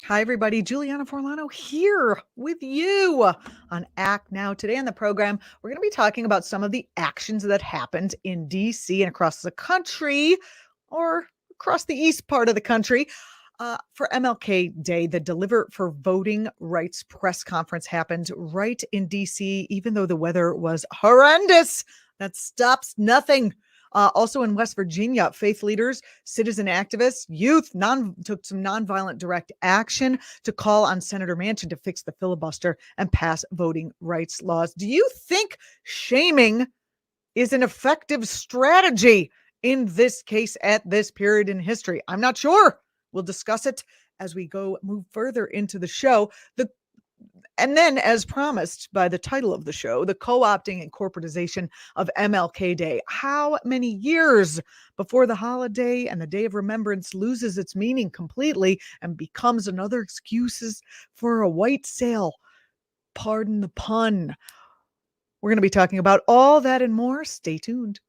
Hi, everybody. Julianna Forlano here with you on Act Now. Today on the program, we're going to be talking about some of the actions that happened in D.C. and across the country, or across the east part of the country, for MLK Day. The Deliver for Voting Rights press conference happened right in D.C., even though the weather was horrendous. That stops nothing. Also in West Virginia, faith leaders, citizen activists, youth took some nonviolent direct action to call on Senator Manchin to fix the filibuster and pass voting rights laws. Do you think shaming is an effective strategy in this case at this period in history? I'm not sure. We'll discuss it as we move further into the show. And then, as promised by the title of the show, the co-opting and corporatization of MLK Day. How many years before the holiday and the Day of Remembrance loses its meaning completely and becomes another excuse for a white sale? Pardon the pun. We're going to be talking about all that and more. Stay tuned.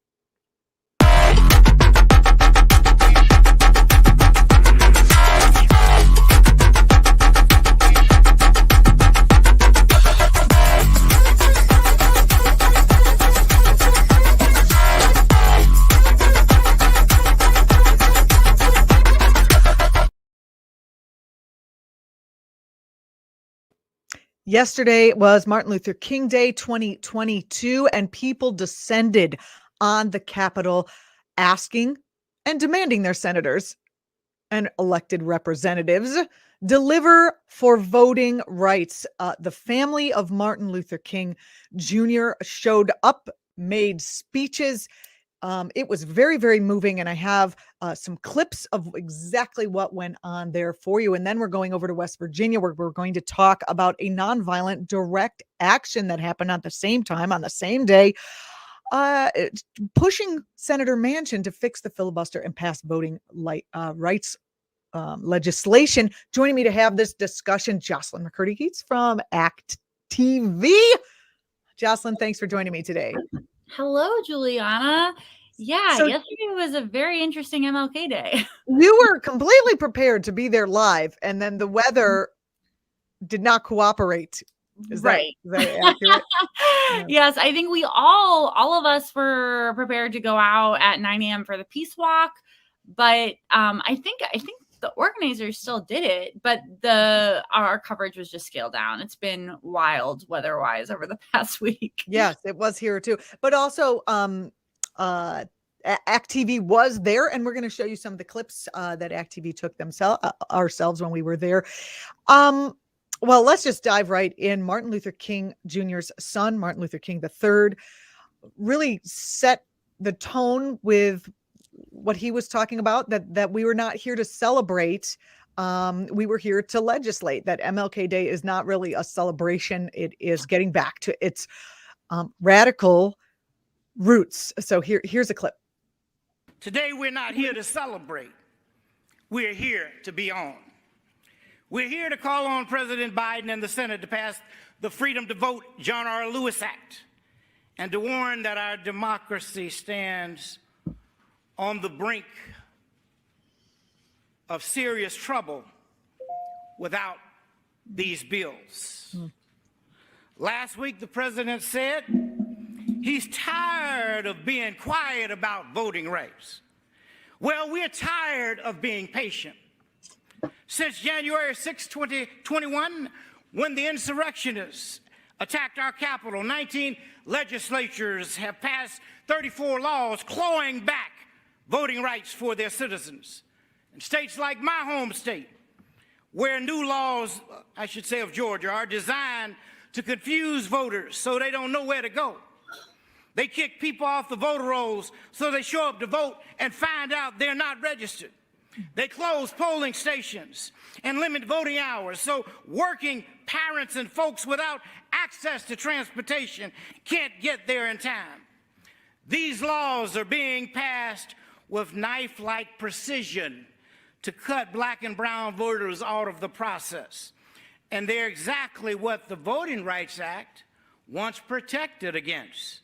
Yesterday was Martin Luther King Day 2022, and people descended on the Capitol asking and demanding their senators and elected representatives deliver for voting rights. The family of Martin Luther King Jr. showed up, made speeches. It was very, very moving, and I have some clips of exactly what went on there for you. And then we're going over to West Virginia, where we're going to talk about a nonviolent direct action that happened at the same time, on the same day, pushing Senator Manchin to fix the filibuster and pass voting rights legislation. Joining me to have this discussion, Jocelyn McCurdy-Keats from act.tv. Jocelyn, thanks for joining me today. Hello, Juliana. Yeah, yesterday was a very interesting MLK Day. You were completely prepared to be there live, and then the weather did not cooperate. Is that accurate? Yes, I think all of us were prepared to go out at 9 a.m. for the peace walk, but I think the organizers still did it, but our coverage was just scaled down. It's been wild weather-wise over the past week. Yes, it was here too. But also, actTV was there, and we're going to show you some of the clips that actTV took ourselves when we were there. Well, let's just dive right in. Martin Luther King Jr.'s son, Martin Luther King III, really set the tone with what he was talking about, that we were not here to celebrate. We were here to legislate. That MLK Day is not really a celebration. It is getting back to its radical roots. So here's a clip. Today, we're not here to celebrate. We're here to be on. We're here to call on President Biden and the Senate to pass the Freedom to Vote John R. Lewis Act and to warn that our democracy stands on the brink of serious trouble without these bills. Last week, the president said he's tired of being quiet about voting rights. Well, we're tired of being patient. Since January 6, 2021, when the insurrectionists attacked our Capitol, 19 legislatures have passed 34 laws clawing back voting rights for their citizens. In states like my home state, where new laws, I should say of Georgia, are designed to confuse voters so they don't know where to go. They kick people off the voter rolls so they show up to vote and find out they're not registered. They close polling stations and limit voting hours so working parents and folks without access to transportation can't get there in time. These laws are being passed with knife-like precision to cut black and brown voters out of the process. And they're exactly what the Voting Rights Act once protected against.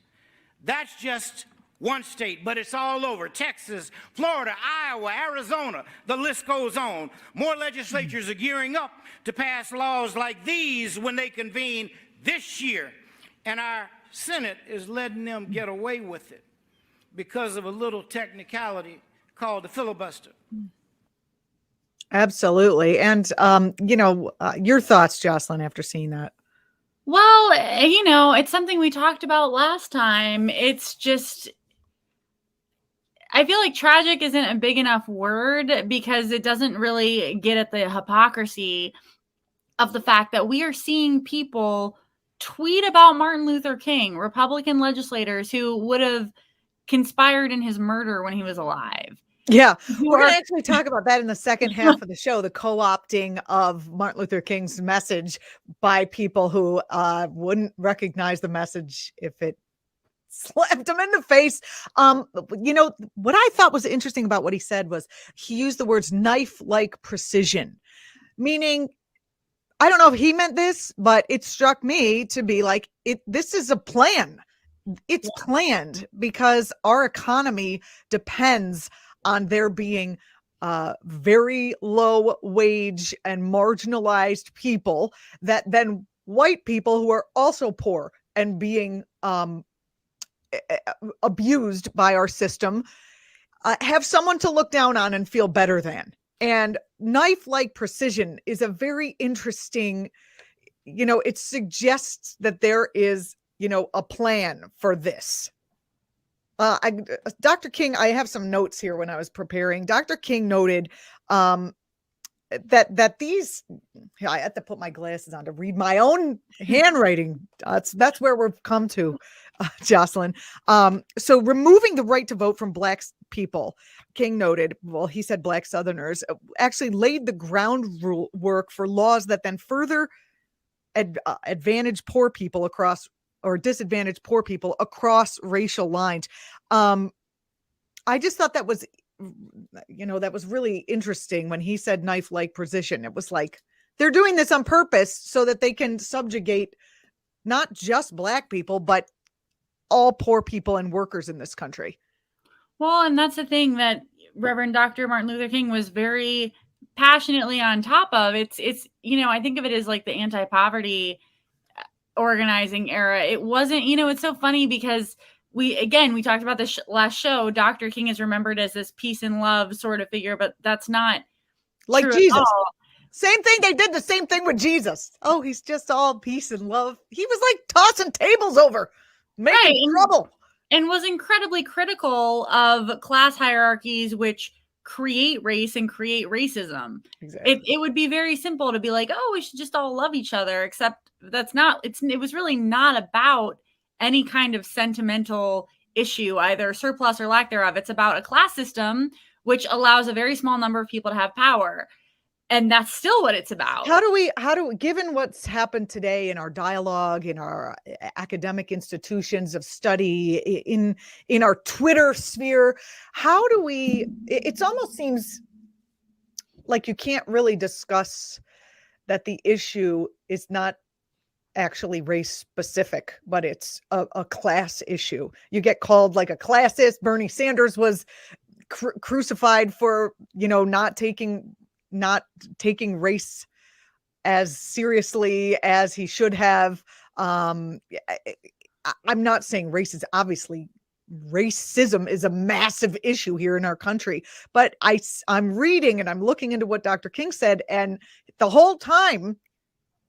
That's just one state, but it's all over. Texas, Florida, Iowa, Arizona, the list goes on. More legislatures are gearing up to pass laws like these when they convene this year. And our Senate is letting them get away with it because of a little technicality called the filibuster. Absolutely. And, your thoughts, Jocelyn, after seeing that? Well, it's something we talked about last time. It's just, I feel like tragic isn't a big enough word because it doesn't really get at the hypocrisy of the fact that we are seeing people tweet about Martin Luther King, Republican legislators who would have conspired in his murder when he was alive. Yeah, we're going to actually talk about that in the second half of the show, the co-opting of Martin Luther King's message by people who wouldn't recognize the message if it slapped him in the face. What I thought was interesting about what he said was he used the words knife-like precision, meaning, I don't know if he meant this, but it struck me to be like, this is a plan. It's planned because our economy depends on there being very low wage and marginalized people that then white people who are also poor and being abused by our system have someone to look down on and feel better than. And knife-like precision is a very interesting, it suggests that there is, a plan for this. Dr. King, I have some notes here when I was preparing. Dr. King noted that these, I have to put my glasses on to read my own handwriting. That's where we've come to, Jocelyn. So removing the right to vote from Black people, King noted, well, he said Black Southerners, actually laid the groundwork for laws that then further advantage poor people across or disadvantage poor people across racial lines. I just thought that was, that was really interesting when he said knife-like precision. It was like they're doing this on purpose so that they can subjugate not just Black people, but all poor people and workers in this country. Well, and that's the thing that Reverend Dr. Martin Luther King was very passionately on top of. It's I think of it as like the anti-poverty organizing era. It wasn't, it's so funny because we talked about this last show. Dr. King is remembered as this peace and love sort of figure, but that's not like true Jesus. At all. Same thing. They did the same thing with Jesus. Oh, he's just all peace and love. He was like tossing tables over, making trouble. And was incredibly critical of class hierarchies, which create race and create racism. Exactly. It would be very simple to be like, oh, we should just all love each other, except that's not, it was really not about any kind of sentimental issue, either surplus or lack thereof. It's about a class system, which allows a very small number of people to have power. And that's still what it's about. How do we, given what's happened today in our dialogue, in our academic institutions of study, in our Twitter sphere, how do we, it almost seems like you can't really discuss that the issue is not actually race specific, but it's a class issue. You get called like a classist. Bernie Sanders was crucified for, not taking race as seriously as he should have. I'm not saying racism is a massive issue here in our country, but I'm reading and I'm looking into what Dr. King said. And the whole time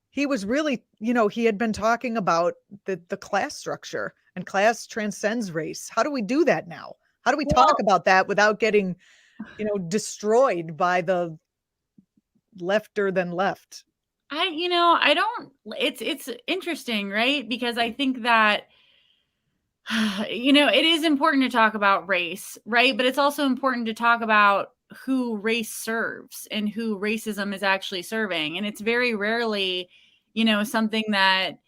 he was really, he had been talking about the class structure, and class transcends race. How do we do that now? How do we talk about that without getting, destroyed by the lefter than left? It's interesting, right? Because I think that, it is important to talk about race, right? But it's also important to talk about who race serves and who racism is actually serving. And it's very rarely, something that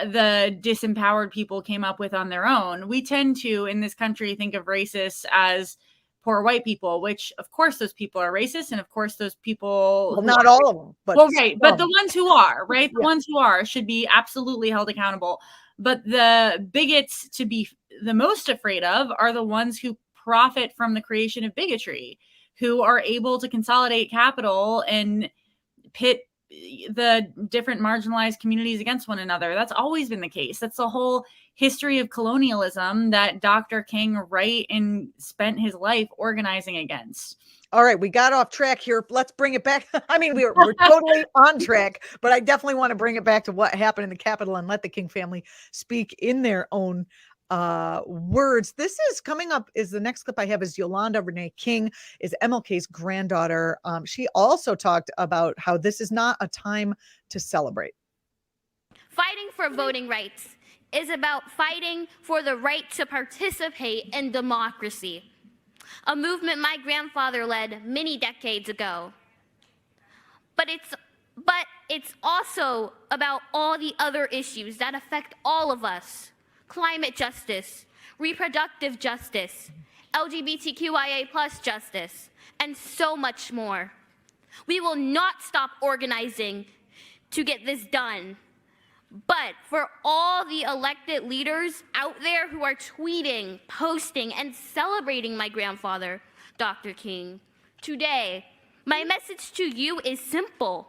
the disempowered people came up with on their own. We tend to, in this country, think of racists as poor white people, which of course those people are racist. And of course those people, not all of them, but right. But the ones who are, right? The ones who are should be absolutely held accountable. But the bigots to be the most afraid of are the ones who profit from the creation of bigotry, who are able to consolidate capital and pit the different marginalized communities against one another. That's always been the case. That's the whole history of colonialism that Dr. King wrote and spent his life organizing against. All right, we got off track here. Let's bring it back. I mean, we're totally on track, but I definitely want to bring it back to what happened in the Capitol and let the King family speak in their own words. This is coming up. Is the next clip I have is Yolanda Renee King, is MLK's granddaughter. She also talked about how this is not a time to celebrate. Fighting for voting rights is about fighting for the right to participate in democracy, a movement my grandfather led many decades ago. But it's also about all the other issues that affect all of us: climate justice, reproductive justice, LGBTQIA+ justice, and so much more. We will not stop organizing to get this done. But for all the elected leaders out there who are tweeting, posting, and celebrating my grandfather, Dr. King, today, my message to you is simple.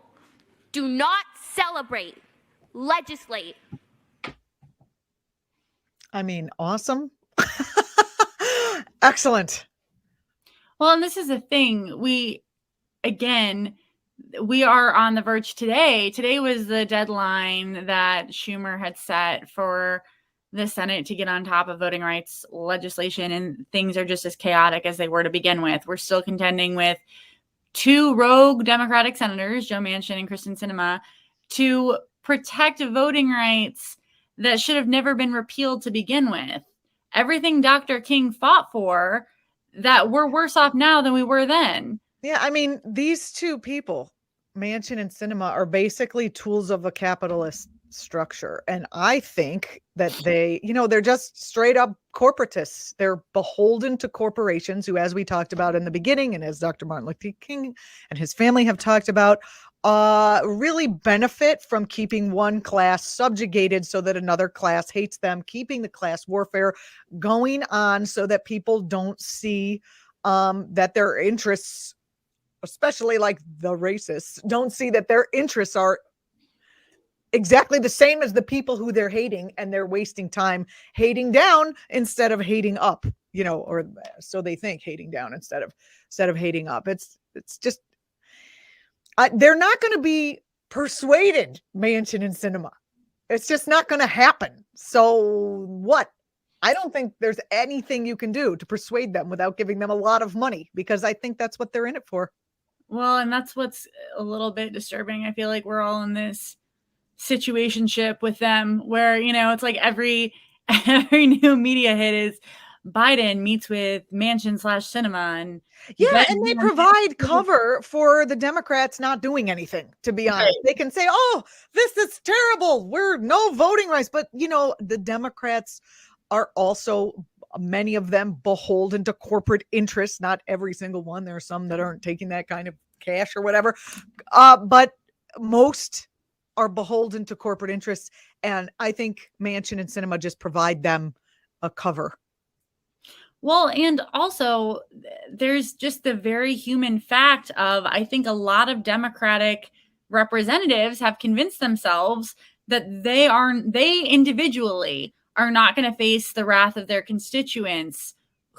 Do not celebrate, legislate. I mean, awesome. Excellent. Well, and this is the thing. We are on the verge today. Today was the deadline that Schumer had set for the Senate to get on top of voting rights legislation, and things are just as chaotic as they were to begin with. We're still contending with two rogue Democratic senators, Joe Manchin and Kristen Sinema, to protect voting rights that should have never been repealed to begin with. Everything Dr. King fought for, that we're worse off now than we were then. Yeah, I mean, these two people, Manchin and Sinema, are basically tools of a capitalist structure. And I think that they're just straight up corporatists. They're beholden to corporations who, as we talked about in the beginning, and as Dr. Martin Luther King and his family have talked about, really benefit from keeping one class subjugated so that another class hates them, keeping the class warfare going on so that people don't see that their interests, especially like the racists, don't see that their interests are exactly the same as the people who they're hating, and they're wasting time hating down instead of hating up, or so they think, hating down instead of hating up. It's just, they're not going to be persuaded, Manchin and Sinema. It's just not going to happen. So what? I don't think there's anything you can do to persuade them without giving them a lot of money, because I think that's what they're in it for. Well, and that's what's a little bit disturbing. I feel like we're all in this situationship with them where, it's like every new media hit is Biden meets with Manchin / Sinema. And and they provide cover for the Democrats not doing anything, to be honest. Right. They can say, oh, this is terrible, we're no voting rights. But, the Democrats are also, many of them, beholden to corporate interests. Not every single one. There are some that aren't taking that kind of cash or whatever. But most are beholden to corporate interests. And I think Manchin and Sinema just provide them a cover. Well, and also there's just the very human fact of, I think a lot of Democratic representatives have convinced themselves that they individually are not going to face the wrath of their constituents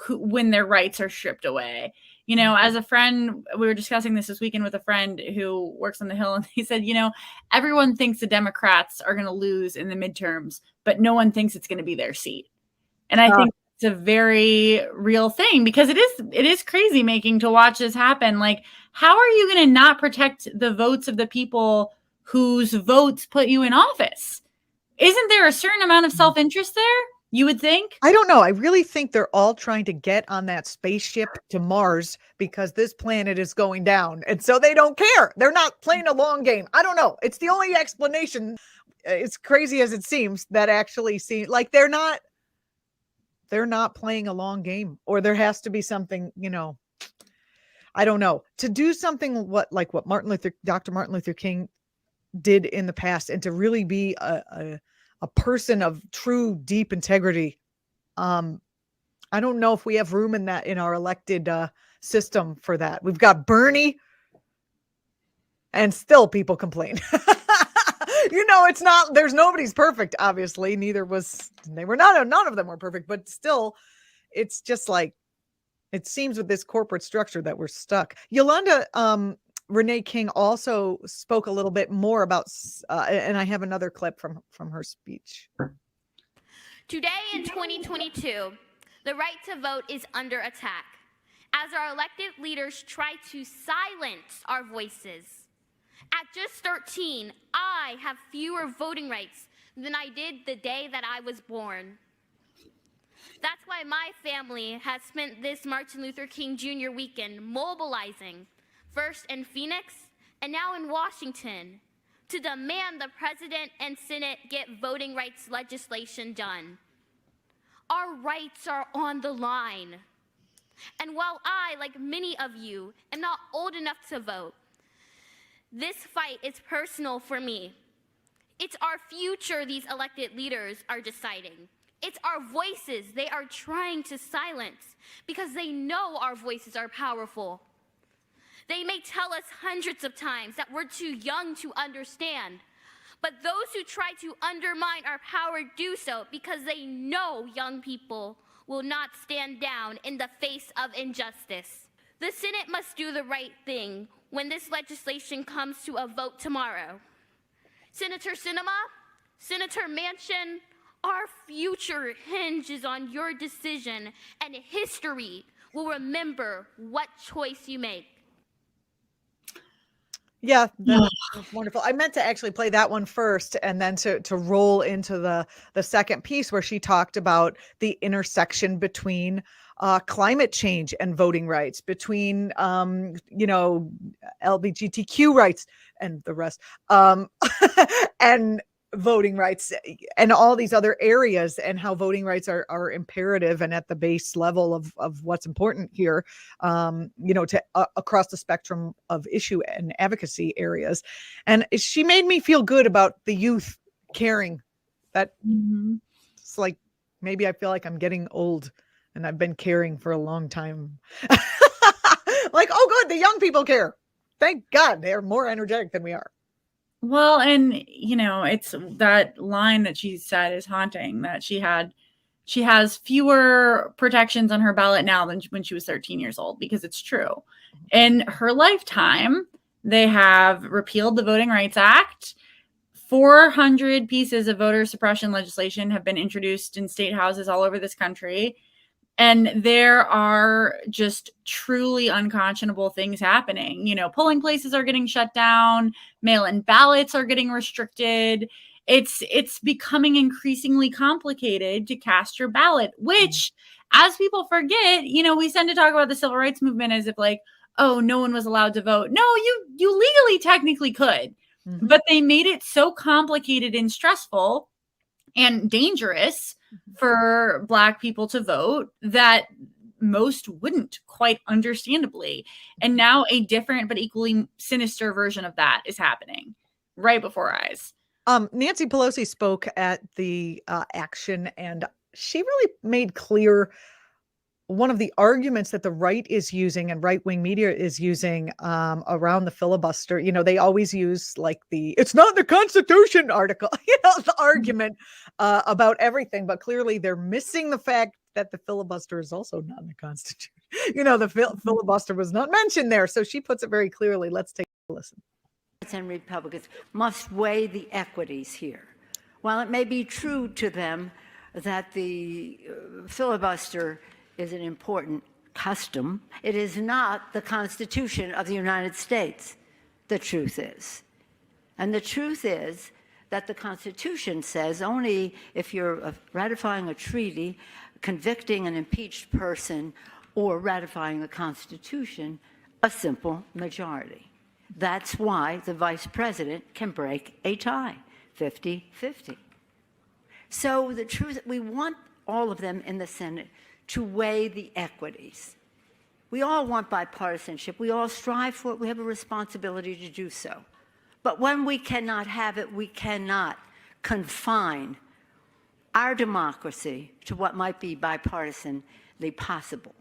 when their rights are stripped away. As a friend, we were discussing this weekend with a friend who works on the Hill, and he said, everyone thinks the Democrats are going to lose in the midterms, but no one thinks it's going to be their seat. And I think it's a very real thing, because it is crazy making to watch this happen. Like, how are you going to not protect the votes of the people whose votes put you in office? Isn't there a certain amount of self-interest there? You would think? I don't know. I really think they're all trying to get on that spaceship to Mars because this planet is going down. And so they don't care. They're not playing a long game. I don't know. It's the only explanation, as crazy as it seems, that actually seems like they're not playing a long game, or there has to be something, I don't know, to do something what Dr. Martin Luther King did in the past, and to really be a a person of true deep integrity. I don't know if we have room in our elected system for that. We've got Bernie, and still people complain. It's not, there's nobody's perfect, obviously. None of them were perfect, but still, it's just like, it seems with this corporate structure that we're stuck. Yolanda Renee King also spoke a little bit more about, and I have another clip from her speech. Today in 2022, the right to vote is under attack as our elected leaders try to silence our voices. At just 13, I have fewer voting rights than I did the day that I was born. That's why my family has spent this Martin Luther King Jr. weekend mobilizing, first in Phoenix and now in Washington, to demand the President and Senate get voting rights legislation done. Our rights are on the line. And while I, like many of you, am not old enough to vote, this fight is personal for me. It's our future these elected leaders are deciding. It's our voices they are trying to silence because they know our voices are powerful. They may tell us hundreds of times that we're too young to understand, but those who try to undermine our power do so because they know young people will not stand down in the face of injustice. The Senate must do the right thing when this legislation comes to a vote tomorrow. Senator Sinema, Senator Manchin, our future hinges on your decision, and history will remember what choice you make. Yeah, that's wonderful. I meant to actually play that one first and then to roll into the second piece where she talked about the intersection between climate change and voting rights, between LGBTQ rights and the rest, and voting rights and all these other areas, and how voting rights are imperative and at the base level of what's important here, to across the spectrum of issue and advocacy areas. And she made me feel good about the youth caring. That it's like, maybe I feel like I'm getting old and I've been caring for a long time. Like, oh good, the young people care. Thank God, they're more energetic than we are. Well, and it's that line that she said is haunting, that she has fewer protections on her ballot now than when she was 13 years old, because it's true. In her lifetime, they have repealed the Voting Rights Act. 400 pieces of voter suppression legislation have been introduced in state houses all over this country. And there are just truly unconscionable things happening. Polling places are getting shut down. Mail-in ballots are getting restricted. It's becoming increasingly complicated to cast your ballot, which, as people forget, we tend to talk about the civil rights movement as if like, oh, no one was allowed to vote. No, you legally technically could, but they made it so complicated and stressful and dangerous for Black people to vote that most wouldn't, quite understandably. And now a different but equally sinister version of that is happening right before our eyes. Nancy Pelosi spoke at the action, and she really made clear one of the arguments that the right is using and right-wing media is using around the filibuster. They always use like it's not in the Constitution article, the argument about everything, but clearly they're missing the fact that the filibuster is also not in the Constitution. The filibuster was not mentioned there. So she puts it very clearly. Let's take a listen. And Republicans must weigh the equities here. While it may be true to them that the filibuster is an important custom, it is not the Constitution of the United States, the truth is. And the truth is that the Constitution says only if you're ratifying a treaty, convicting an impeached person, or ratifying the Constitution, a simple majority. That's why the vice president can break a tie, 50-50. So the truth, we want all of them in the Senate to weigh the equities. We all want bipartisanship. We all strive for it. We have a responsibility to do so. But when we cannot have it, we cannot confine our democracy to what might be bipartisanly possible.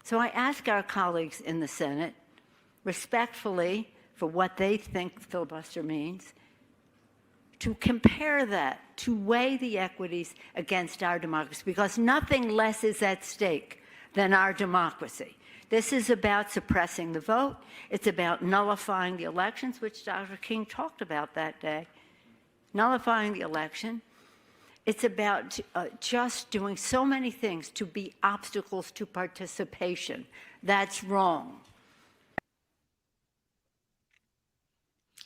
So I ask our colleagues in the Senate, respectfully, for what they think filibuster means, to compare that, to weigh the equities against our democracy, because nothing less is at stake than our democracy. This is about suppressing the vote. It's about nullifying the elections, which Dr. King talked about that day. Nullifying the election. It's about just doing so many things to be obstacles to participation. That's wrong.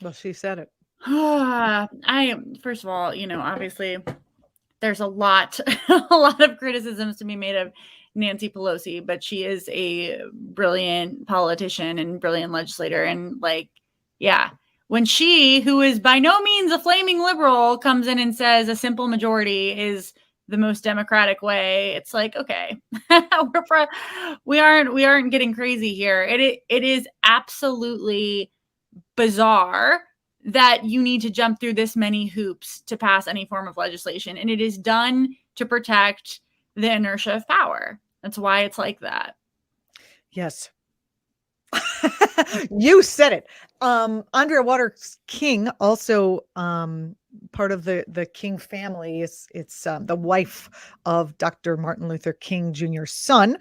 Well, she said it. First of all, obviously there's a lot of criticisms to be made of Nancy Pelosi, but she is a brilliant politician and brilliant legislator. And when she, who is by no means a flaming liberal, comes in and says a simple majority is the most democratic way, it's like, okay, we aren't getting crazy here. It is absolutely bizarre that you need to jump through this many hoops to pass any form of legislation. And it is done to protect the inertia of power. That's why it's like that. Yes. You said it. Andrea Waters King, also part of the King family, it's the wife of Dr. Martin Luther King Jr.'s son,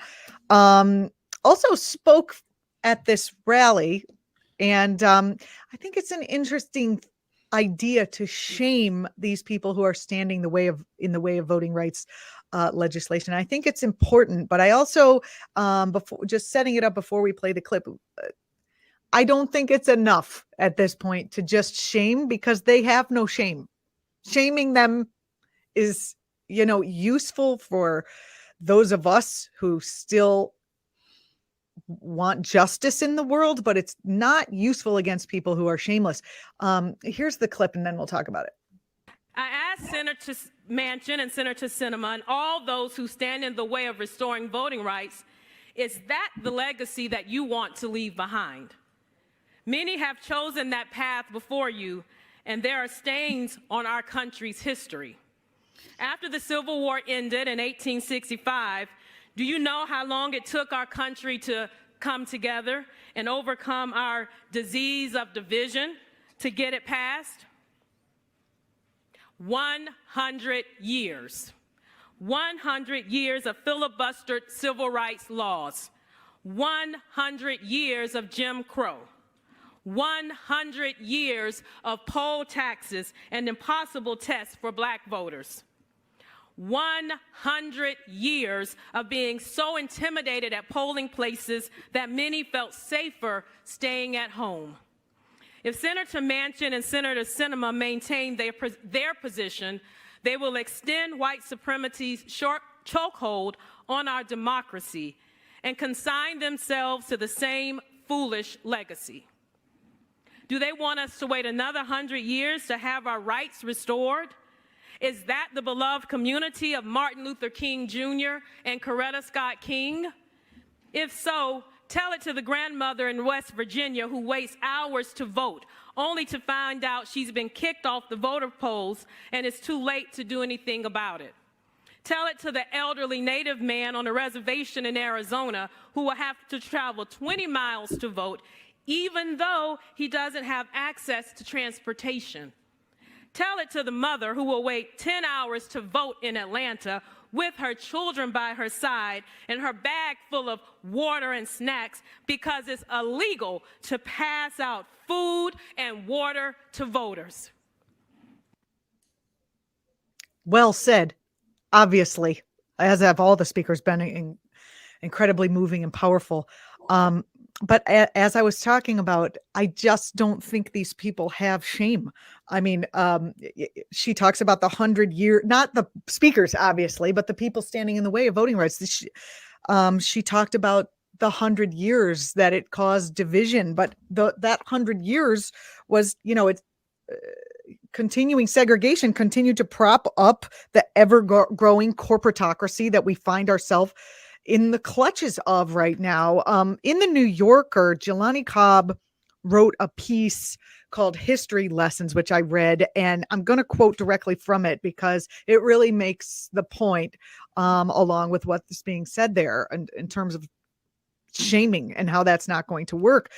also spoke at this rally. And I think it's an interesting idea to shame these people who are standing in the way of voting rights legislation. I think it's important, but I also, before just setting it up before we play the clip, I don't think it's enough at this point to just shame, because they have no shame. Shaming them is, useful for those of us who still want justice in the world, but it's not useful against people who are shameless. Here's the clip, and then we'll talk about it. I ask Senator Manchin and Senator Sinema and all those who stand in the way of restoring voting rights, is that the legacy that you want to leave behind? Many have chosen that path before you, and there are stains on our country's history. After the Civil War ended in 1865, do you know how long it took our country to come together and overcome our disease of division to get it passed? 100 years. 100 years of filibustered civil rights laws. 100 years of Jim Crow. 100 years of poll taxes and impossible tests for black voters. 100 years of being so intimidated at polling places that many felt safer staying at home. If Senator Manchin and Senator Sinema maintain their position, they will extend white supremacy's short chokehold on our democracy and consign themselves to the same foolish legacy. Do they want us to wait another 100 years to have our rights restored? Is that the beloved community of Martin Luther King Jr. and Coretta Scott King? If so, tell it to the grandmother in West Virginia who waits hours to vote, only to find out she's been kicked off the voter polls and it's too late to do anything about it. Tell it to the elderly Native man on a reservation in Arizona who will have to travel 20 miles to vote, even though he doesn't have access to transportation. Tell it to the mother who will wait 10 hours to vote in Atlanta with her children by her side and her bag full of water and snacks because it's illegal to pass out food and water to voters. Well said. Obviously, as have all the speakers, been incredibly moving and powerful. But as I was talking about, I just don't think these people have shame. I mean, she talks about the 100-year, not the speakers, obviously, but the people standing in the way of voting rights. She talked about the 100 years that it caused division, but that 100 years was, continuing segregation continued to prop up the ever-growing corporatocracy that we find ourselves in the clutches of right now. In the New Yorker, Jelani Cobb wrote a piece called History Lessons, which I read, and I'm going to quote directly from it because it really makes the point, along with what's being said there in terms of shaming and how that's not going to work.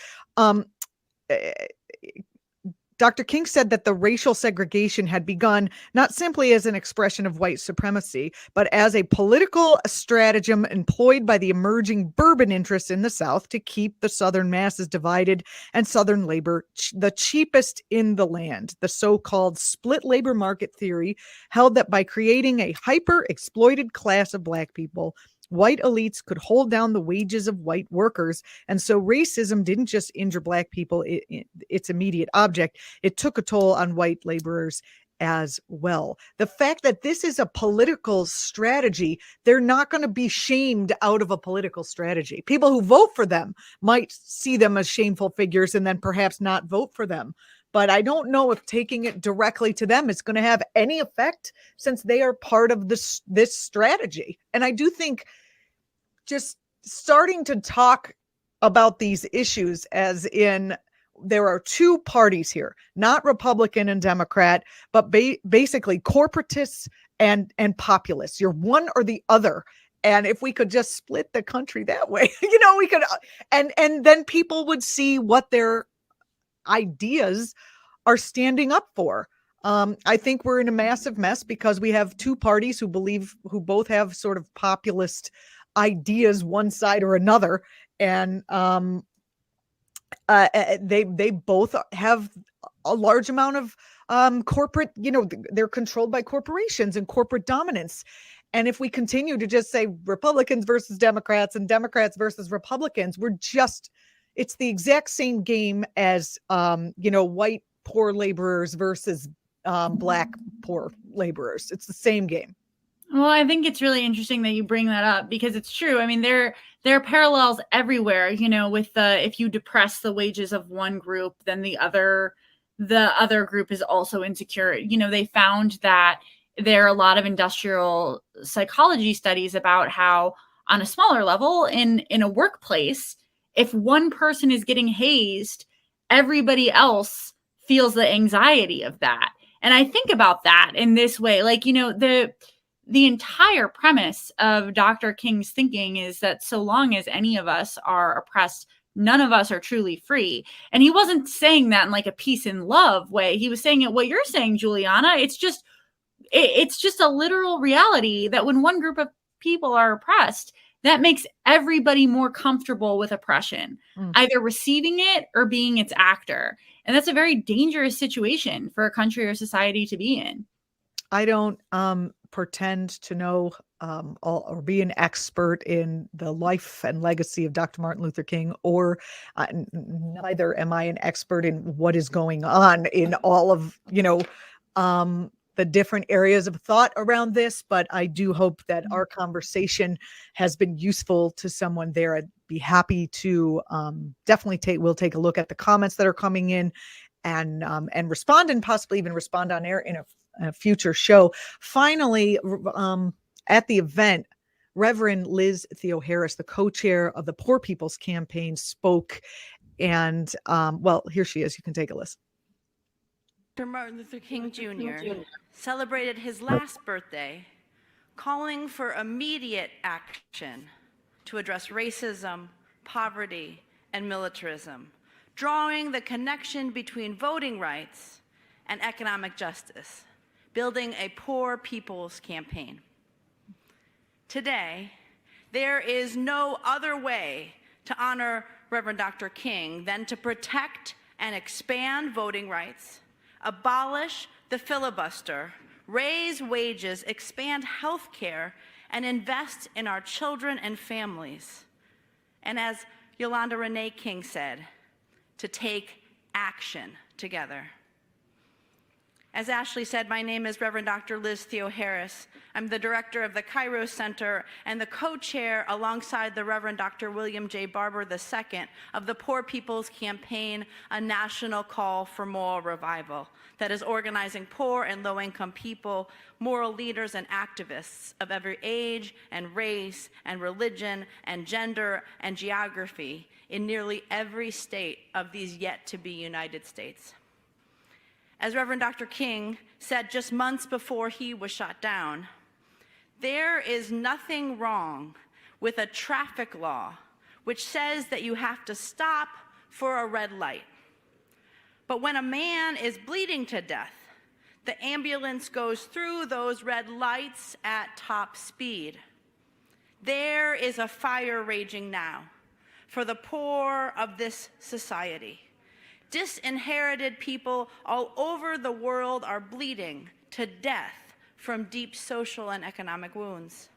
Dr. King said that the racial segregation had begun not simply as an expression of white supremacy, but as a political stratagem employed by the emerging bourbon interests in the South to keep the Southern masses divided and Southern labor the cheapest in the land. The so-called split labor market theory held that by creating a hyper-exploited class of Black people, white elites could hold down the wages of white workers. And so racism didn't just injure Black people, its immediate object. It took a toll on white laborers as well. The fact that this is a political strategy, they're not going to be shamed out of a political strategy. People who vote for them might see them as shameful figures and then perhaps not vote for them. But I don't know if taking it directly to them is going to have any effect, since they are part of this strategy. And I do think just starting to talk about these issues as in there are two parties here, not Republican and Democrat, but basically corporatists and populists. You're one or the other. And if we could just split the country that way, we could, and then people would see what their ideas are standing up for. I think we're in a massive mess because we have two parties who both have sort of populist ideas, one side or another, and they both have a large amount of corporate, they're controlled by corporations and corporate dominance. And if we continue to just say Republicans versus Democrats and Democrats versus Republicans, it's the exact same game as, white poor laborers versus Black poor laborers. It's the same game. Well, I think it's really interesting that you bring that up because it's true. I mean, there are parallels everywhere, with if you depress the wages of one group, then the other group is also insecure. They found that there are a lot of industrial psychology studies about how on a smaller level in a workplace, if one person is getting hazed, everybody else feels the anxiety of that. And I think about that in this way, the entire premise of Dr. King's thinking is that so long as any of us are oppressed, none of us are truly free. And he wasn't saying that in like a peace and love way. He was saying it what you're saying, Juliana. It's just a literal reality that when one group of people are oppressed, that makes everybody more comfortable with oppression, either receiving it or being its actor. And that's a very dangerous situation for a country or society to be in. I don't pretend to know or be an expert in the life and legacy of Dr. Martin Luther King, or neither am I an expert in what is going on in all of, the different areas of thought around this. But I do hope that our conversation has been useful to someone there. I'd be happy to definitely we'll take a look at the comments that are coming in and respond, and possibly even respond on air in a future show. Finally, at the event, Reverend Liz Theo Harris, the co-chair of the Poor People's Campaign, spoke. And here she is. You can take a listen. Dr. Martin Luther King Jr. celebrated his last birthday, calling for immediate action to address racism, poverty, and militarism, drawing the connection between voting rights and economic justice, building a poor people's campaign. Today, there is no other way to honor Reverend Dr. King than to protect and expand voting rights, abolish the filibuster, raise wages, expand health care, and invest in our children and families. And as Yolanda Renee King said, to take action together. As Ashley said, my name is Reverend Dr. Liz Theo Harris. I'm the director of the Cairo Center and the co-chair alongside the Reverend Dr. William J. Barber II of the Poor People's Campaign, a national call for moral revival that is organizing poor and low-income people, moral leaders, and activists of every age and race and religion and gender and geography in nearly every state of these yet-to-be United States. As Reverend Dr. King said just months before he was shot down, there is nothing wrong with a traffic law which says that you have to stop for a red light. But when a man is bleeding to death, the ambulance goes through those red lights at top speed. There is a fire raging now for the poor of this society. Disinherited people all over the world are bleeding to death from deep social and economic wounds.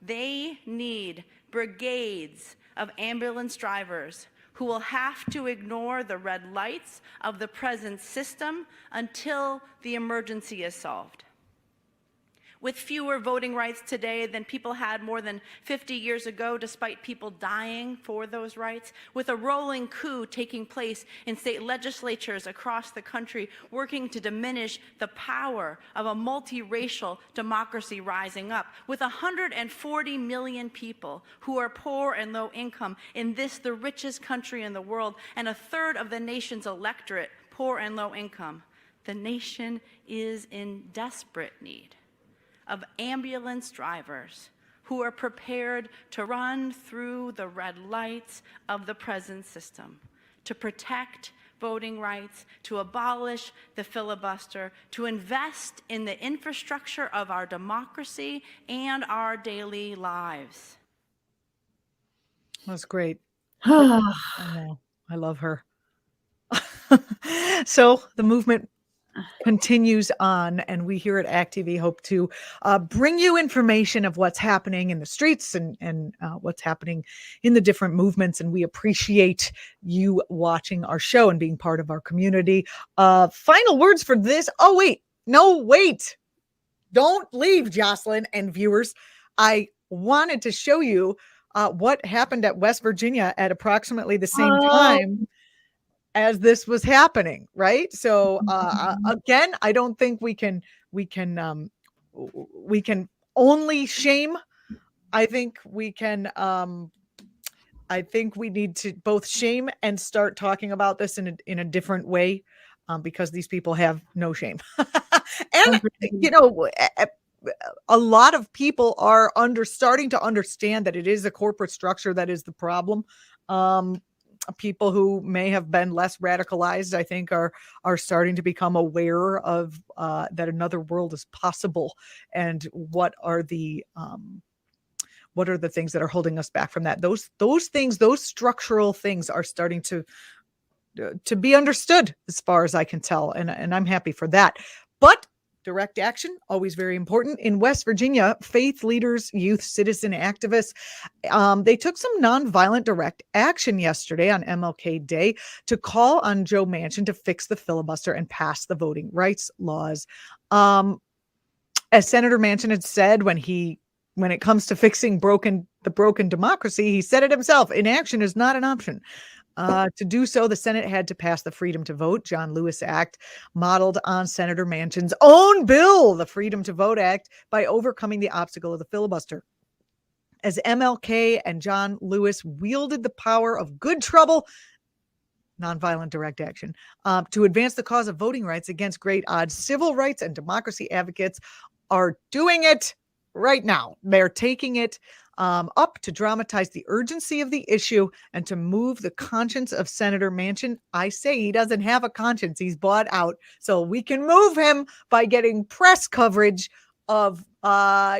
They need brigades of ambulance drivers who will have to ignore the red lights of the present system until the emergency is solved. With fewer voting rights today than people had more than 50 years ago, despite people dying for those rights, with a rolling coup taking place in state legislatures across the country, working to diminish the power of a multiracial democracy rising up, with 140 million people who are poor and low income in this, the richest country in the world, and a third of the nation's electorate poor and low income, the nation is in desperate need of ambulance drivers who are prepared to run through the red lights of the present system, to protect voting rights, to abolish the filibuster, to invest in the infrastructure of our democracy and our daily lives. That's great. I know. I love her. So the movement continues on, and we here at ActTV hope to bring you information of what's happening in the streets and what's happening in the different movements, and we appreciate you watching our show and being part of our community. Final words for this. Oh, wait. No, wait. Don't leave, Jocelyn and viewers. I wanted to show you what happened at West Virginia at approximately the same time as this was happening, right? So again, I don't think we can only shame. I think we can I think we need to both shame and start talking about this in a different way, because these people have no shame. And you know, a lot of people are starting to understand that it is a corporate structure that is the problem. People who may have been less radicalized, I think, are starting to become aware of that another world is possible, and what are the things that are holding us back from that. Those things, those structural things, are starting to be understood, as far as I can tell, and I'm happy for that. But direct action, always very important. In West Virginia, faith leaders, youth, citizen activists, they took some nonviolent direct action yesterday on MLK Day to call on Joe Manchin to fix the filibuster and pass the voting rights laws. As Senator Manchin had said, when it comes to fixing the broken democracy, he said it himself: inaction is not an option. To do so, the Senate had to pass the Freedom to Vote, John Lewis Act, modeled on Senator Manchin's own bill, the Freedom to Vote Act, by overcoming the obstacle of the filibuster. As MLK and John Lewis wielded the power of good trouble, nonviolent direct action, to advance the cause of voting rights against great odds, civil rights and democracy advocates are doing it right now. They're taking it up to dramatize the urgency of the issue and to move the conscience of Senator Manchin. I say he doesn't have a conscience. He's bought out. So we can move him by getting press coverage of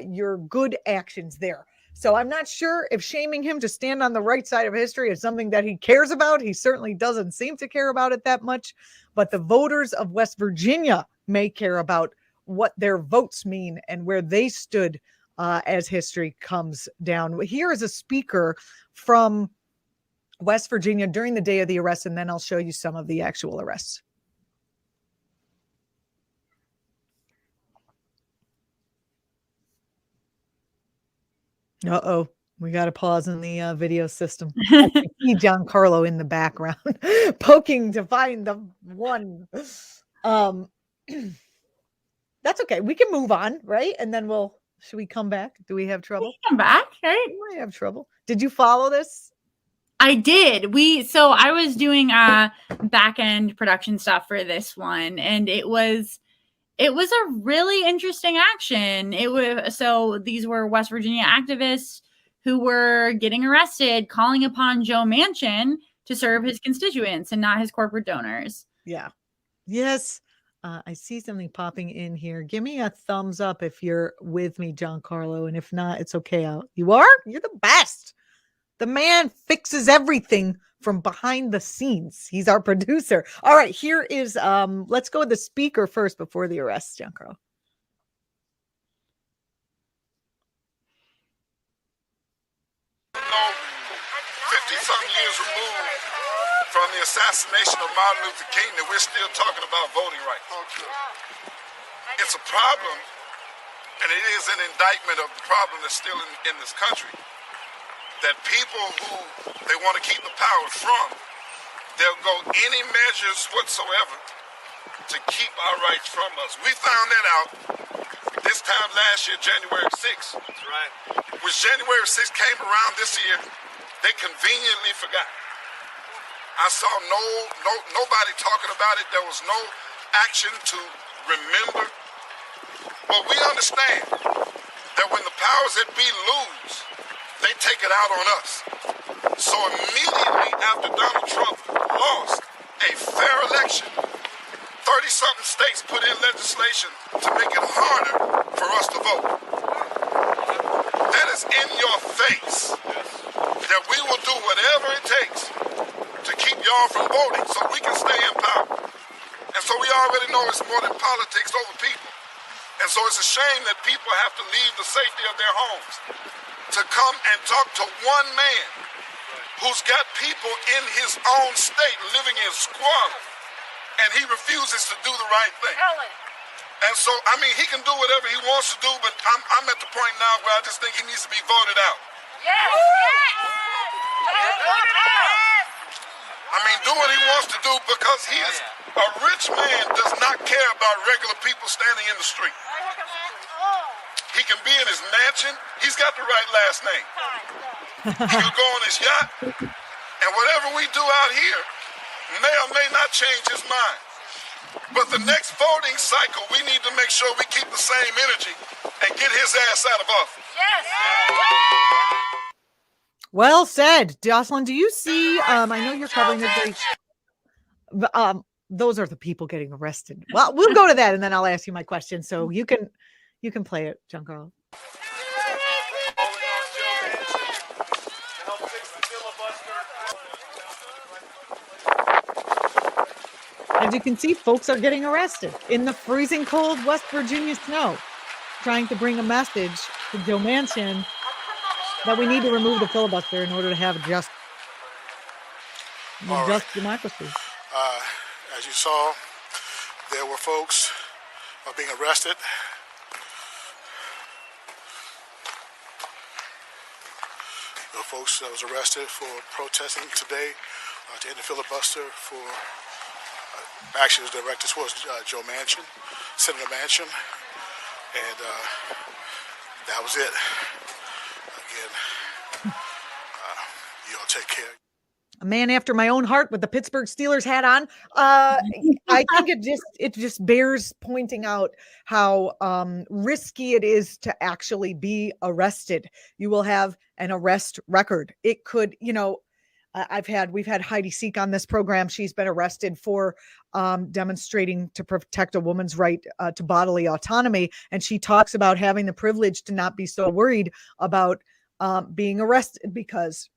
your good actions there. So I'm not sure if shaming him to stand on the right side of history is something that he cares about. He certainly doesn't seem to care about it that much. But the voters of West Virginia may care about what their votes mean and where they stood as history comes down. Here is a speaker from West Virginia during the day of the arrest, and then I'll show you some of the actual arrests. Uh-oh. We got a pause in the video system. I can see Giancarlo in the background poking to find the one. That's okay. We can move on, right? And then should we come back? Do we have trouble? Come back, right? We might have trouble. Did you follow this? I did. So I was doing back end production stuff for this one, and it was a really interesting action. So these were West Virginia activists who were getting arrested, calling upon Joe Manchin to serve his constituents and not his corporate donors. Yeah. Yes. I see something popping in here. Give me a thumbs up if you're with me, Giancarlo. And if not, it's okay. You are? You're the best. The man fixes everything from behind the scenes. He's our producer. All right, here is, let's go with the speaker first before the arrest, Giancarlo. 50-something years removed from the assassination of Martin Luther King that we're still talking about voting rights. It's a problem, and it is an indictment of the problem that's still in this country, that people who they want to keep the power from, they'll go any measures whatsoever to keep our rights from us. We found that out this time last year, January 6th. That's right. When January 6th came around this year, they conveniently forgot. I saw nobody talking about it. There was no action to remember. But we understand that when the powers that be lose, they take it out on us. So immediately after Donald Trump lost a fair election, 30-something states put in legislation to make it harder for us to vote. That is in your face, that we will do whatever it takes to keep y'all from voting so we can stay in power. And so we already know it's more than politics over people. And so it's a shame that people have to leave the safety of their homes to come and talk to one man who's got people in his own state living in squalor, and he refuses to do the right thing. And so, I mean, he can do whatever he wants to do, but I'm at the point now where I just think he needs to be voted out. I mean, do what he wants to do, because he is a rich man, does not care about regular people standing in the street. He can be in his mansion. He's got the right last name. He can go on his yacht. And whatever we do out here may or may not change his mind. But the next voting cycle, we need to make sure we keep the same energy and get his ass out of office. Yes. Well said. Jocelyn, do you see, I know you're covering the those are the people getting arrested. Well, we'll go to that and then I'll ask you my question. So you can play it, Giancarlo. As you can see, folks are getting arrested in the freezing cold West Virginia snow, trying to bring a message to Joe Manchin that we need to remove the filibuster in order to have a just democracy. As you saw, there were folks being arrested. There were folks that was arrested for protesting today to end the filibuster for actually the director was Joe Manchin, Senator Manchin, and that was it. Again, you all take care. A man after my own heart with the Pittsburgh Steelers hat on. I think it just bears pointing out how risky it is to actually be arrested. You will have an arrest record. It could, we've had Heidi Seek on this program. She's been arrested for demonstrating to protect a woman's right to bodily autonomy. And she talks about having the privilege to not be so worried about being arrested because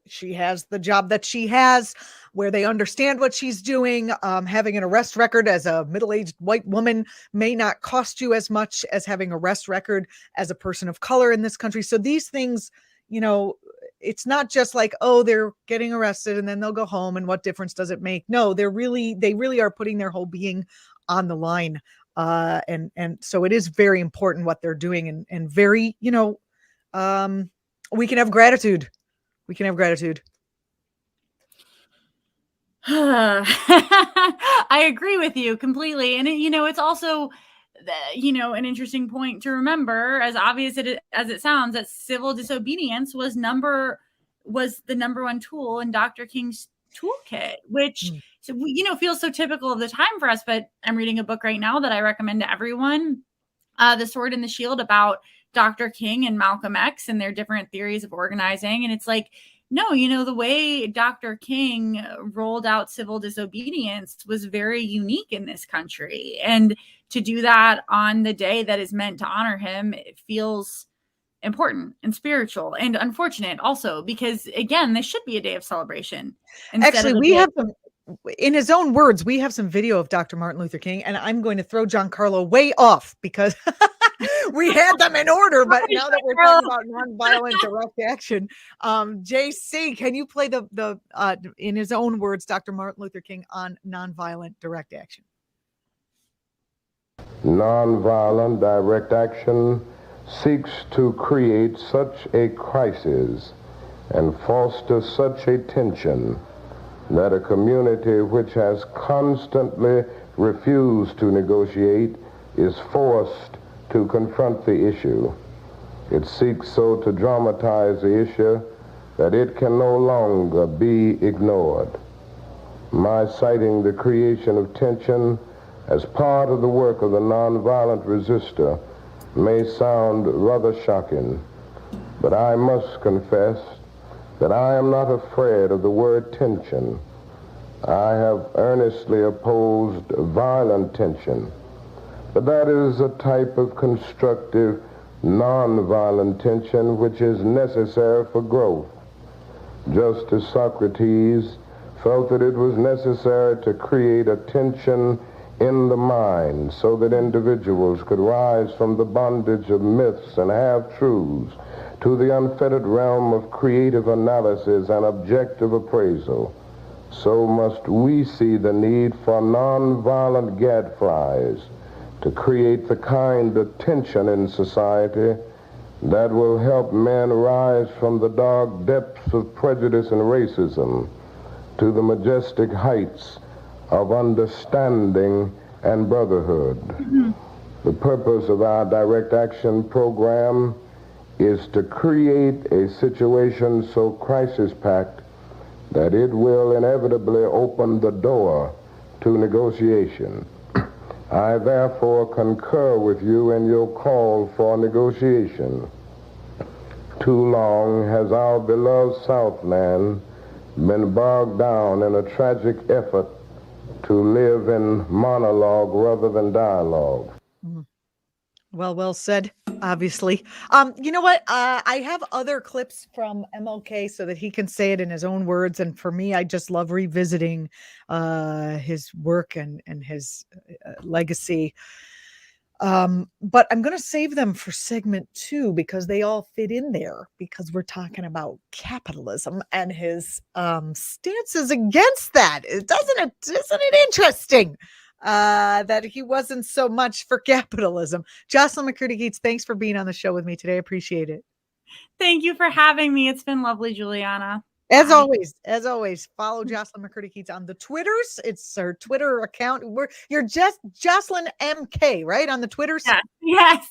she has the job that she has where they understand what she's doing. Having an arrest record as a middle-aged white woman may not cost you as much as having an arrest record as a person of color in this country. So these things, it's not just like, oh, they're getting arrested and then they'll go home and what difference does it make? No, they really are putting their whole being on the line. And so it is very important what they're doing and very, we can have gratitude. We can have gratitude. I agree with you completely. And it's also, an interesting point to remember, as obvious as it sounds, that civil disobedience was the number one tool in Dr. King's toolkit, which feels so typical of the time for us. But I'm reading a book right now that I recommend to everyone, The Sword and the Shield, about Dr. King and Malcolm X and their different theories of organizing. And it's like, no, the way Dr. King rolled out civil disobedience was very unique in this country. And to do that on the day that is meant to honor him, it feels important and spiritual and unfortunate also, because again, this should be a day of celebration. Actually, we have some, in his own words, we have some video of Dr. Martin Luther King, and I'm going to throw Giancarlo way off because we had them in order, but now that we're talking about nonviolent direct action, JC, can you play the in his own words, Dr. Martin Luther King on nonviolent direct action? Nonviolent direct action seeks to create such a crisis and foster such a tension that a community which has constantly refused to negotiate is forced to confront the issue. It seeks so to dramatize the issue that it can no longer be ignored. My citing the creation of tension as part of the work of the nonviolent resistor may sound rather shocking, but I must confess that I am not afraid of the word tension. I have earnestly opposed violent tension, but that is a type of constructive, nonviolent tension which is necessary for growth. Just as Socrates felt that it was necessary to create a tension in the mind so that individuals could rise from the bondage of myths and half-truths to the unfettered realm of creative analysis and objective appraisal, so must we see the need for nonviolent gadflies to create the kind of tension in society that will help men rise from the dark depths of prejudice and racism to the majestic heights of understanding and brotherhood. The purpose of our direct action program is to create a situation so crisis-packed that it will inevitably open the door to negotiation. I therefore concur with you in your call for negotiation. Too long has our beloved Southland been bogged down in a tragic effort to live in monologue rather than dialogue. Well said, obviously. You know what? I have other clips from MLK so that he can say it in his own words. And for me, I just love revisiting his work and his legacy. But I'm going to save them for segment 2 because they all fit in there, because we're talking about capitalism and his stances against that. Isn't it interesting that he wasn't so much for capitalism? Jocelyn McCurdy-Keats, thanks for being on the show with me today. I appreciate it. Thank you for having me. It's been lovely, Juliana. As always, follow Jocelyn McCurdy-Keats on the Twitters. It's her Twitter account. You're just Jocelyn MK, right? On the Twitters? Yes.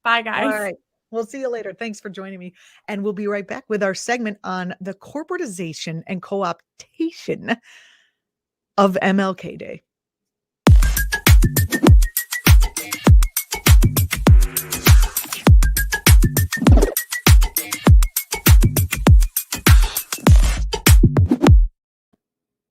Bye, guys. All right. We'll see you later. Thanks for joining me. And we'll be right back with our segment on the corporatization and co-optation of MLK Day.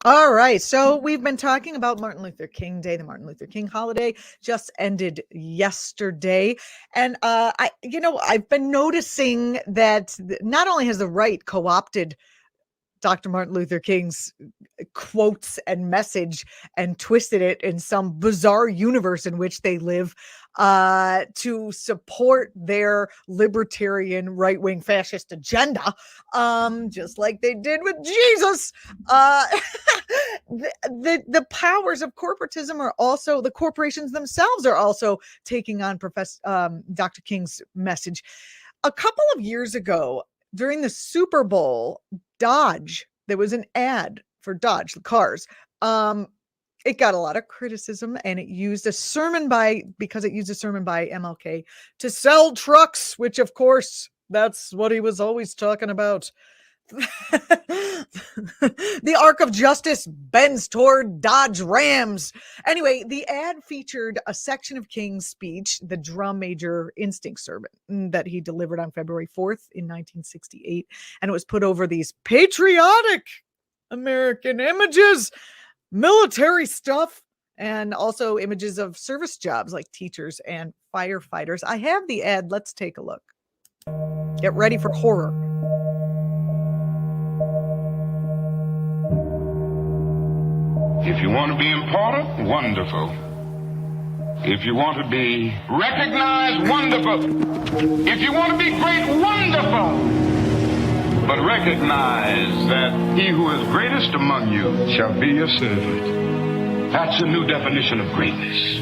All right. So we've been talking about Martin Luther King Day. The Martin Luther King holiday just ended yesterday. And I've been noticing that not only has the right co-opted Dr. Martin Luther King's quotes and message and twisted it in some bizarre universe in which they live to support their libertarian right-wing fascist agenda, just like they did with Jesus. The powers of corporatism are also, the corporations themselves are also taking on Dr. King's message. a couple of years ago during the Super Bowl, Dodge, there was an ad for Dodge, the cars. It got a lot of criticism, and it used a sermon by MLK to sell trucks, which of course, that's what he was always talking about. The arc of justice bends toward Dodge Rams. Anyway, the ad featured a section of King's speech, the drum major instinct sermon that he delivered on February 4th in 1968. And it was put over these patriotic American images, military stuff, and also images of service jobs like teachers and firefighters. I have the ad. Let's take a look. Get ready for horror. If you want to be important, wonderful. If you want to be recognized, wonderful. If you want to be great, wonderful. But recognize that he who is greatest among you shall be your servant. That's a new definition of greatness.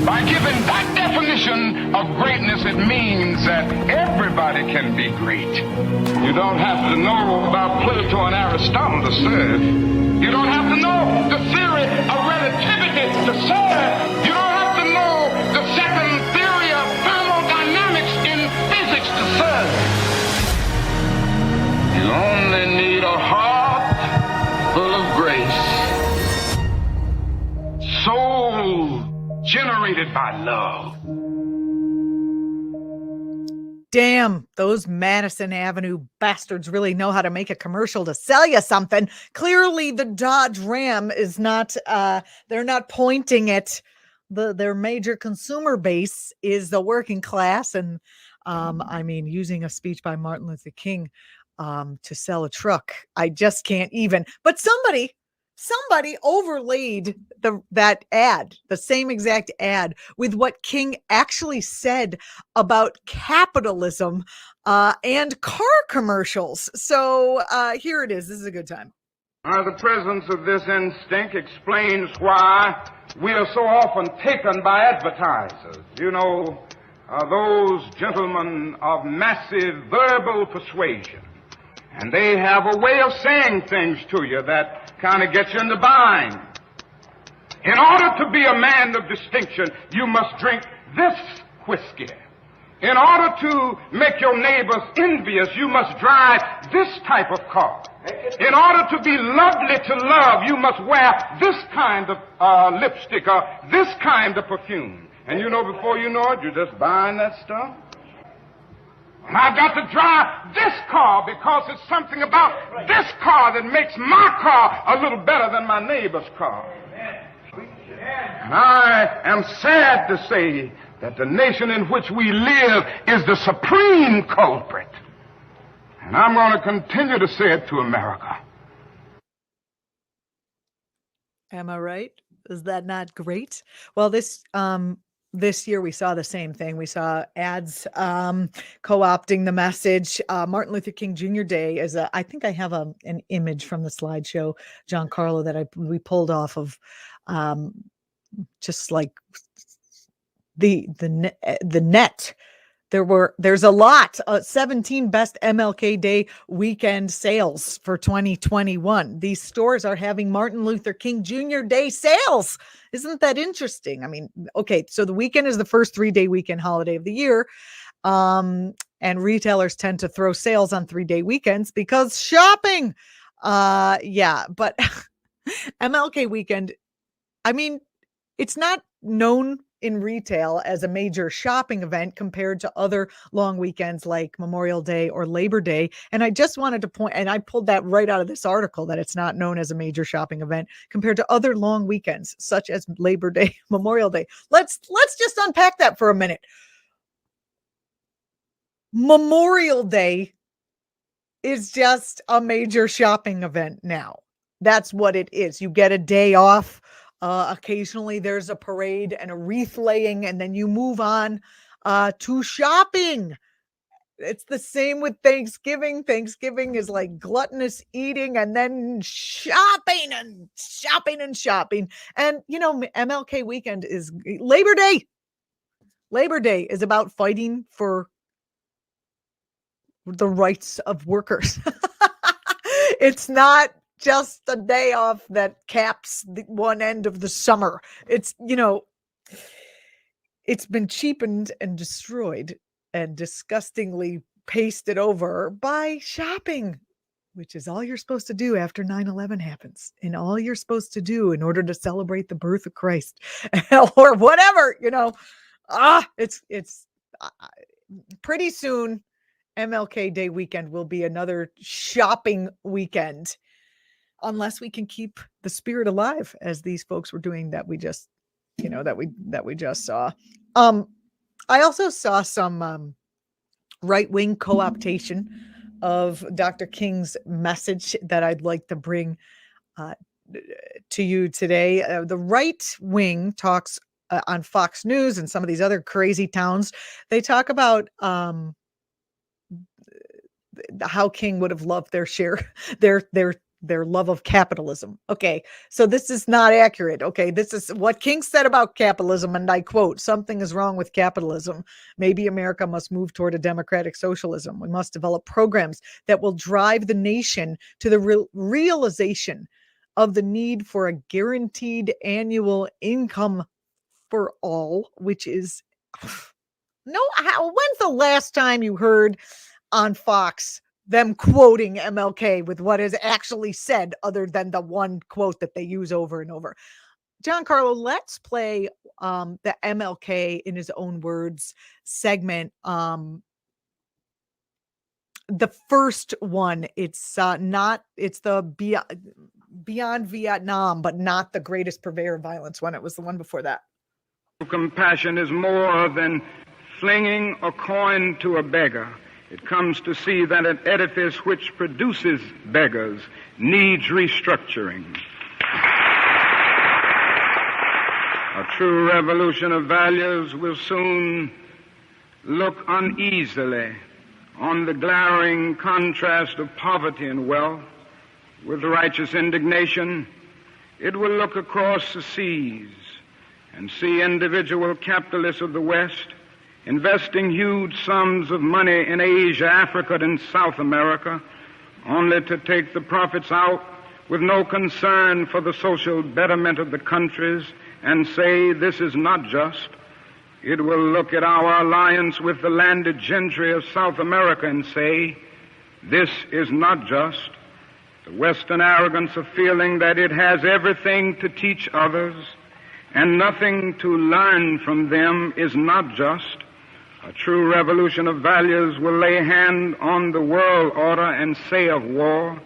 By giving that definition of greatness, it means that everybody can be great. You don't have to know about Plato and Aristotle to serve. You don't have to know the theory of relativity to serve. You don't have to know the second theory of thermodynamics in physics to serve. You only need a heart full of grace. Soul generated by love. Damn, those Madison Avenue bastards really know how to make a commercial to sell you something. Clearly, the Dodge Ram is not, they're not pointing it. Their major consumer base is the working class. And I mean, using a speech by Martin Luther King to sell a truck, I just can't even. But somebody overlaid that ad, the same exact ad, with what King actually said about capitalism and car commercials. So here it is. This is a good time. The presence of this instinct explains why we are so often taken by advertisers. You know, those gentlemen of massive verbal persuasion. And they have a way of saying things to you that kind of gets you in the bind. In order to be a man of distinction, you must drink this whiskey. In order to make your neighbors envious, you must drive this type of car. In order to be lovely to love, you must wear this kind of lipstick or this kind of perfume. And you know, before you know it, you're just buying that stuff. And I've got to drive this car because it's something about this car that makes my car a little better than my neighbor's car. And I am sad to say that the nation in which we live is the supreme culprit. And I'm going to continue to say it to America. Am I right? Is that not great? Well, this year we saw the same thing. We saw ads co-opting the message. Martin Luther King Jr. Day is I think I have an image from the slideshow, Giancarlo, that we pulled off of just like the net. There's a lot, 17 best MLK Day weekend sales for 2021. These stores are having Martin Luther King Jr. Day sales. Isn't that interesting? I mean, okay, so the weekend is the first 3-day weekend holiday of the year. And retailers tend to throw sales on 3-day weekends because shopping. Yeah, but MLK weekend, I mean, it's not known in retail as a major shopping event compared to other long weekends like Memorial Day or Labor Day. And I just wanted to point, and I pulled that right out of this article, that it's not known as a major shopping event compared to other long weekends such as Labor Day, Memorial Day. Let's just unpack that for a minute. Memorial Day is just a major shopping event now. That's what it is. You get a day off. Occasionally there's a parade and a wreath laying, and then you move on to shopping. It's the same with Thanksgiving. Thanksgiving is like gluttonous eating and then shopping and shopping and shopping. And, you know, MLK weekend is Labor Day. Labor Day is about fighting for the rights of workers. It's not just a day off that caps the one end of the summer. It's, it's been cheapened and destroyed and disgustingly pasted over by shopping, which is all you're supposed to do after 9/11 happens, and all you're supposed to do in order to celebrate the birth of Christ or whatever, it's pretty soon. MLK Day weekend will be another shopping weekend, unless we can keep the spirit alive, as these folks were doing that we just, that we just saw. I also saw some right-wing co-optation of Dr. King's message that I'd like to bring to you today. The right wing talks on Fox News and some of these other crazy towns. They talk about how King would have loved their share, their love of capitalism. Okay, so this is not accurate. Okay, this is what King said about capitalism, and I quote, "Something is wrong with capitalism. Maybe America must move toward a democratic socialism. We must develop programs that will drive the nation to the realization of the need for a guaranteed annual income for all," which is when's the last time you heard on Fox them quoting MLK with what is actually said, other than the one quote that they use over and over? Giancarlo, let's play the MLK in his own words segment. The first one, it's the Beyond Vietnam, but not the greatest purveyor of violence one. It was the one before that. Compassion is more than flinging a coin to a beggar. It comes to see that an edifice which produces beggars needs restructuring. A true revolution of values will soon look uneasily on the glaring contrast of poverty and wealth. With righteous indignation, it will look across the seas and see individual capitalists of the West investing huge sums of money in Asia, Africa, and South America, only to take the profits out with no concern for the social betterment of the countries and say, "This is not just." It will look at our alliance with the landed gentry of South America and say, "This is not just." The Western arrogance of feeling that it has everything to teach others and nothing to learn from them is not just. A true revolution of values will lay hand on the world order and say of war,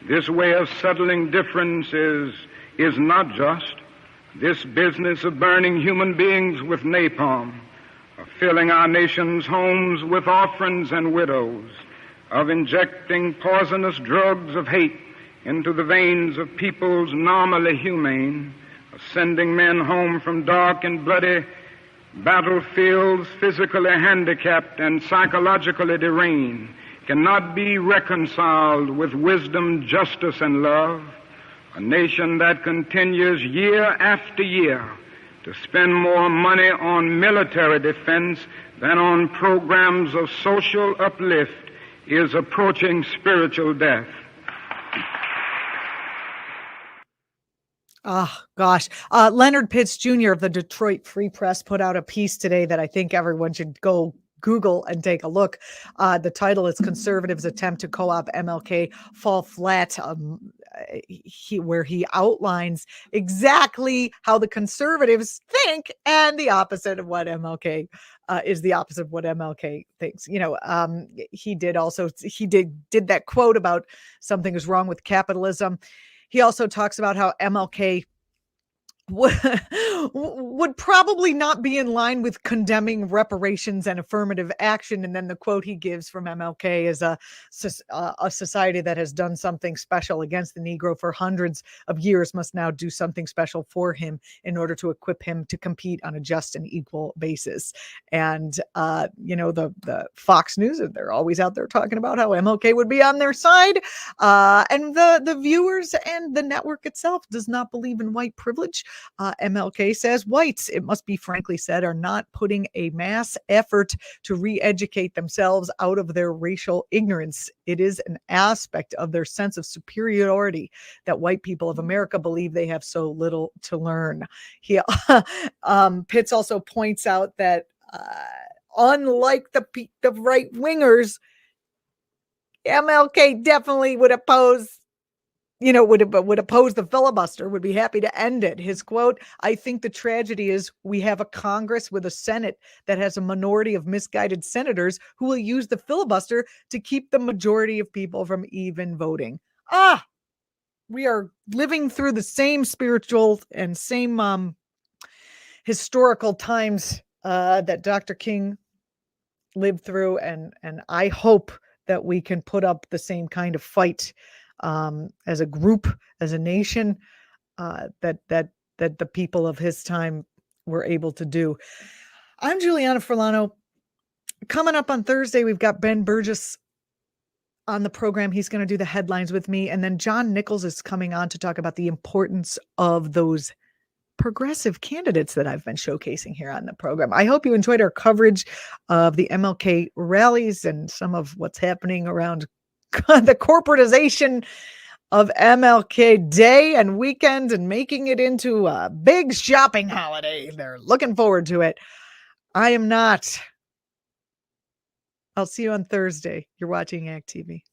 "This way of settling differences is not just." This business of burning human beings with napalm, of filling our nation's homes with orphans and widows, of injecting poisonous drugs of hate into the veins of peoples normally humane, of sending men home from dark and bloody battlefields physically handicapped and psychologically deranged, cannot be reconciled with wisdom, justice, and love. A nation that continues year after year to spend more money on military defense than on programs of social uplift is approaching spiritual death. Oh, gosh. Leonard Pitts Jr. of the Detroit Free Press put out a piece today that I think everyone should go Google and take a look. The title is "Conservatives Attempt to Co-op MLK Fall Flat," where he outlines exactly how the conservatives think, and the opposite of what MLK is the opposite of what MLK thinks. He did that quote about something is wrong with capitalism. He also talks about how MLK would probably not be in line with condemning reparations and affirmative action. And then the quote he gives from MLK is a society that has done something special against the Negro for hundreds of years must now do something special for him in order to equip him to compete on a just and equal basis. And, the Fox News, they're always out there talking about how MLK would be on their side. And the viewers and the network itself does not believe in white privilege MLK says whites, it must be frankly said, are not putting a mass effort to re-educate themselves out of their racial ignorance. It is an aspect of their sense of superiority that white people of America believe they have so little to learn. He, Pitts also points out that unlike the right wingers, MLK definitely would oppose the filibuster, would be happy to end it. His quote, I think the tragedy is we have a Congress with a Senate that has a minority of misguided senators who will use the filibuster to keep the majority of people from even voting. We are living through the same spiritual and same historical times that Dr. King lived through. And I hope that we can put up the same kind of fight as a group, as a nation, that the people of his time were able to do. I'm Julianna Forlano. Coming up on Thursday, we've got Ben Burgess on the program. He's going to do the headlines with me. And then John Nichols is coming on to talk about the importance of those progressive candidates that I've been showcasing here on the program. I hope you enjoyed our coverage of the MLK rallies and some of what's happening around the corporatization of MLK Day and weekend and making it into a big shopping holiday. They're looking forward to it. I am not. I'll see you on Thursday. You're watching ACT TV.